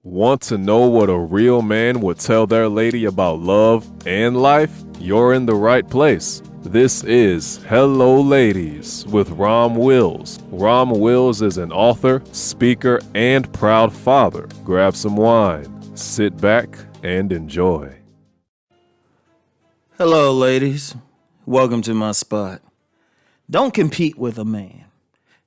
Want to know what a real man would tell their lady about love and life? You're in the right place. This is Hello Ladies with Rom Wills. Rom Wills is an author, speaker, and proud father. Grab some wine, sit back, and enjoy. Hello, ladies. Welcome to my spot. Don't compete with a man.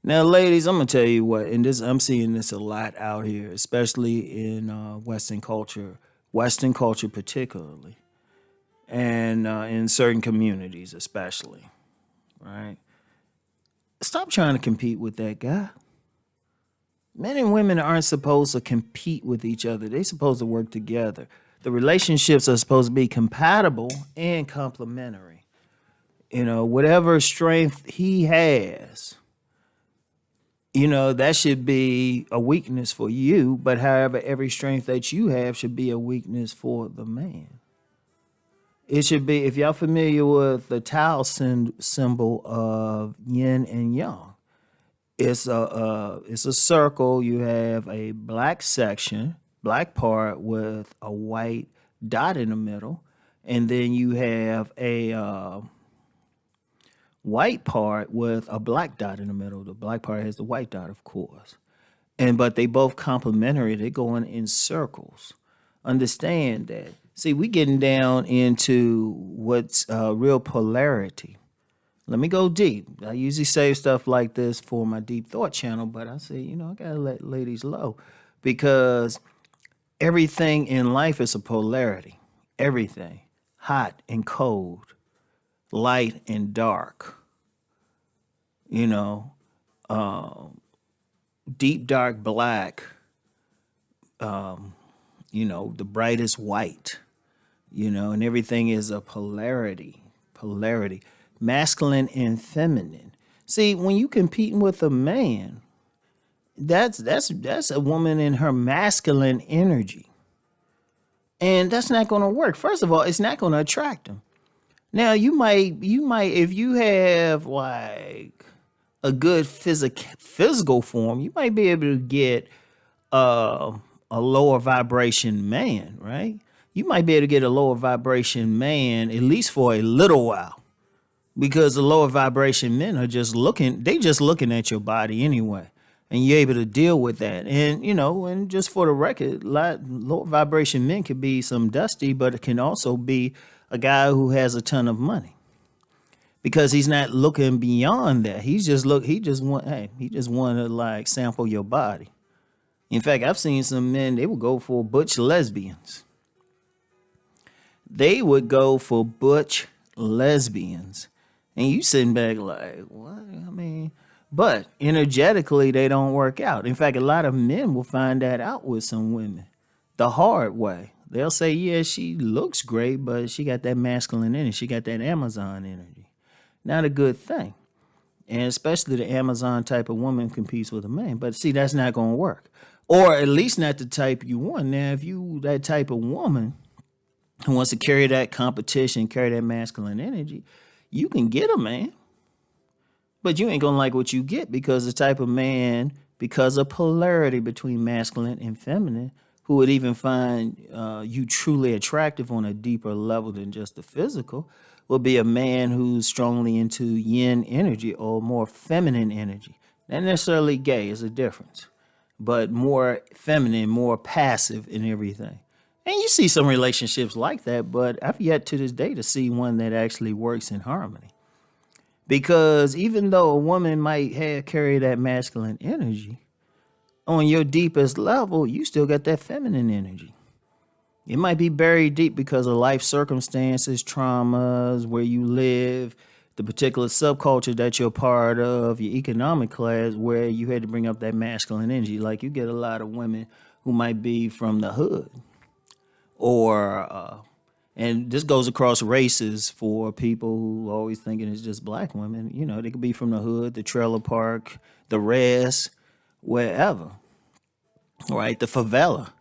Now, ladies, I'm gonna tell you what, and I'm seeing this a lot out here, especially in Western culture, particularly, and in certain communities, especially. Right? Stop trying to compete with that guy. Men and women aren't supposed to compete with each other. They're supposed to work together. The relationships are supposed to be compatible and complementary. Whatever strength he has, that should be a weakness for you. But however, every strength that you have should be a weakness for the man. It should be, if y'all familiar with the Tao symbol of yin and yang, it's a circle. You have a black section, black part with a white dot in the middle, and then you have a white part with a black dot in the middle. The black part has the white dot, of course. But they both complementary. They go in circles. Understand that. See, we getting down into what's real polarity. Let me go deep. I usually save stuff like this for my deep thought channel, but I say, I gotta let ladies low because everything in life is a polarity. Everything, hot and cold, light and dark. Deep dark black. The brightest white. And everything is a polarity. Masculine and feminine. See, when you competing with a man, that's a woman in her masculine energy. And that's not going to work. First of all, it's not going to attract him. Now, you might if you have like a good physical form, you might be able to get a lower vibration man, right? You might be able to get a lower vibration man at least for a little while. Because the lower vibration men are just looking at your body anyway. And you're able to deal with that. And, and just for the record, lower vibration men can be some dusty, but it can also be a guy who has a ton of money. Because he's not looking beyond that. He just want to like sample your body. In fact, I've seen some men, they would go for butch lesbians. And you sitting back like, what? But energetically, they don't work out. In fact, a lot of men will find that out with some women the hard way. They'll say, yeah, she looks great, but she got that masculine energy. She got that Amazon energy. Not a good thing. And especially the Amazon type of woman competes with a man. But see, that's not going to work. Or at least not the type you want. Now, if you that type of woman who wants to carry that competition, carry that masculine energy, you can get a man, but you ain't gonna like what you get because the type of man, because of polarity between masculine and feminine, who would even find you truly attractive on a deeper level than just the physical, will be a man who's strongly into yin energy or more feminine energy. Not necessarily gay, is a difference, but more feminine, more passive in everything. And you see some relationships like that, but I've yet to this day to see one that actually works in harmony. Because even though a woman might carry that masculine energy, on your deepest level, you still got that feminine energy. It might be buried deep because of life circumstances, traumas, where you live, the particular subculture that you're part of, your economic class, where you had to bring up that masculine energy. Like you get a lot of women who might be from the hood. And this goes across races for people who always thinking it's just black women. They could be from the hood, the trailer park, the res, wherever, right? The favela,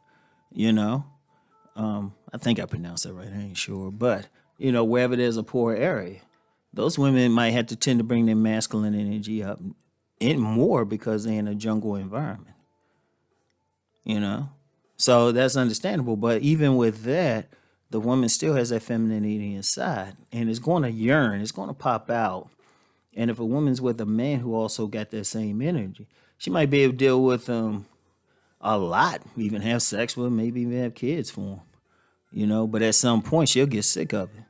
I think I pronounced that right. I ain't sure. But, wherever there's a poor area, those women might have to tend to bring their masculine energy up in more because they're in a jungle environment, So that's understandable. But even with that, the woman still has that femininity inside and it's going to yearn, it's going to pop out. And if a woman's with a man who also got that same energy, she might be able to deal with a lot, even have sex with him, maybe even have kids for him, But at some point, she'll get sick of it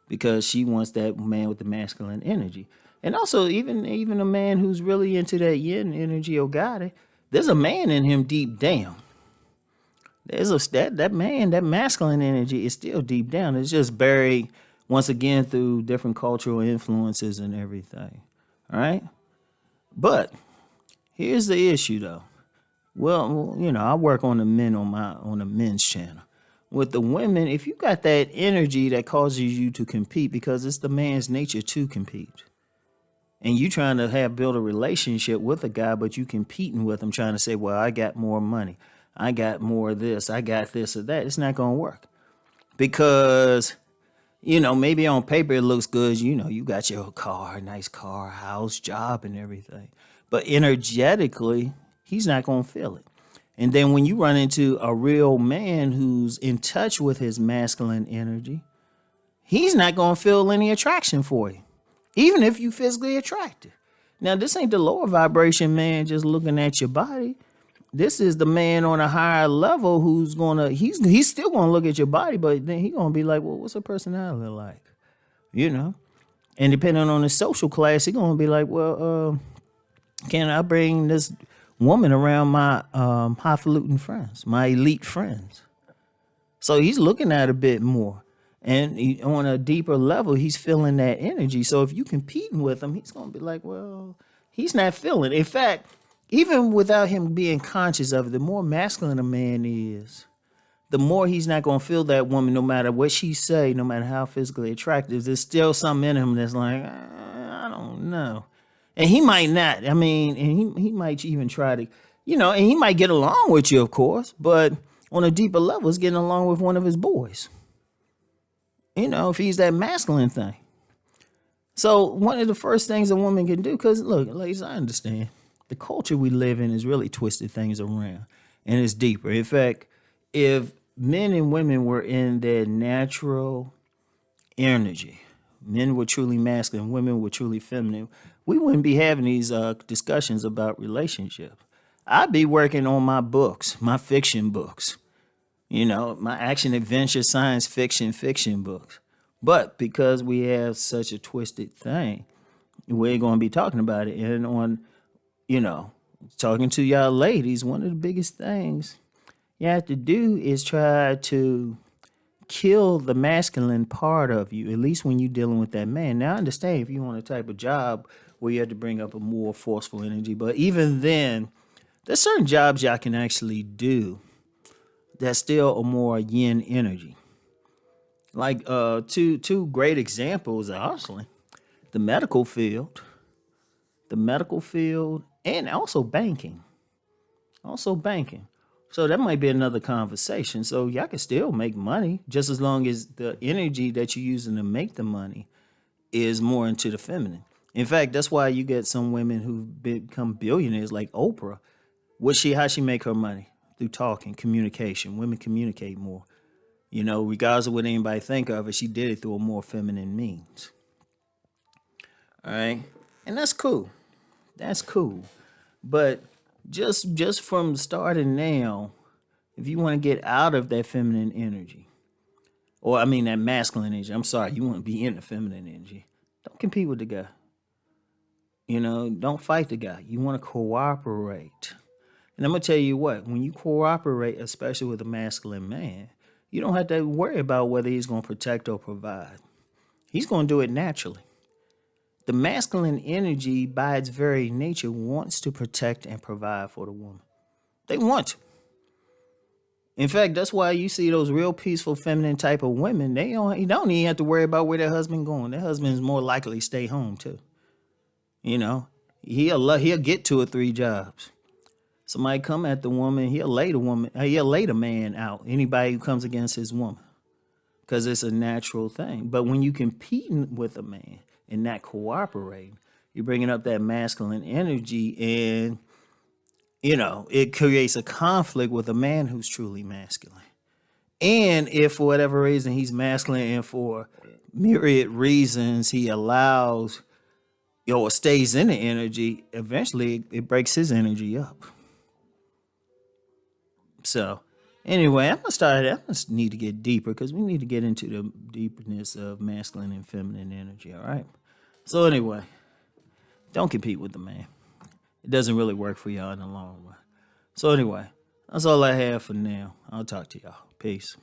because she wants that man with the masculine energy. And also, even a man who's really into that yin energy or got it, there's a man in him deep down. There's that man, that masculine energy is still deep down. It's just buried once again through different cultural influences and everything. All right. But here's the issue though. Well, I work on the men on the men's channel. With the women, if you got that energy that causes you to compete because it's the man's nature to compete. And you trying to build a relationship with a guy, but you competing with him, trying to say, well, I got more money. I got more of this. I got this or that. It's not going to work because, maybe on paper it looks good. You got your car, nice car, house, job and everything. But energetically, he's not going to feel it. And then when you run into a real man who's in touch with his masculine energy, he's not going to feel any attraction for you, even if you physically attracted. Now, this ain't the lower vibration man just looking at your body. This is the man on a higher level who's he's still gonna look at your body, but then he's gonna be like, well, what's her personality like? And depending on his social class, he's gonna be like, well, can I bring this woman around my highfalutin friends, my elite friends? So he's looking at it a bit more. And on a deeper level, he's feeling that energy. So if you competing with him, he's gonna be like, well, he's not feeling it. In fact, even without him being conscious of it, the more masculine a man is, the more he's not going to feel that woman no matter what she say, no matter how physically attractive. There's still something in him that's like, I don't know. And he might not. I mean, and he might even try to, and he might get along with you, of course, but on a deeper level, he's getting along with one of his boys. If he's that masculine thing. So one of the first things a woman can do, because look, ladies, I understand. The culture we live in has really twisted things around and it's deeper. In fact, if men and women were in their natural energy, men were truly masculine, women were truly feminine, we wouldn't be having these discussions about relationships. I'd be working on my books, my fiction books, my action, adventure, science fiction books. But because we have such a twisted thing, we're going to be talking about it. And on talking to y'all ladies, one of the biggest things you have to do is try to kill the masculine part of you, at least when you're dealing with that man. Now, I understand if you want a type of job where you have to bring up a more forceful energy, but even then, there's certain jobs y'all can actually do that's still a more yin energy. Like two great examples are honestly the medical field and also banking. So that might be another conversation. So y'all can still make money just as long as the energy that you're using to make the money is more into the feminine. In fact, that's why you get some women who've become billionaires like Oprah. How she make her money? Through talking, communication. Women communicate more. Regardless of what anybody think of it, she did it through a more feminine means. All right. And that's cool. But just from starting now, if you want to get out of that feminine energy, or I mean that masculine energy, I'm sorry, you want to be in the feminine energy, don't compete with the guy. Don't fight the guy. You want to cooperate. And I'm going to tell you what, when you cooperate, especially with a masculine man, you don't have to worry about whether he's going to protect or provide. He's going to do it naturally. The masculine energy, by its very nature, wants to protect and provide for the woman. They want to. In fact, that's why you see those real peaceful, feminine type of women. They don't even have to worry about where their husband going. Their husband is more likely to stay home too. He'll get 2 or 3 jobs. Somebody come at the woman, he'll lay the man out. Anybody who comes against his woman, because it's a natural thing. But when you competing with a man and not cooperating, you're bringing up that masculine energy, and it creates a conflict with a man who's truly masculine. And if for whatever reason he's masculine and for myriad reasons he allows, or stays in the energy, eventually it breaks his energy up. So anyway, I must need to get deeper because we need to get into the deepness of masculine and feminine energy, all right? So anyway, don't compete with the man. It doesn't really work for y'all in the long run. So anyway, that's all I have for now. I'll talk to y'all. Peace.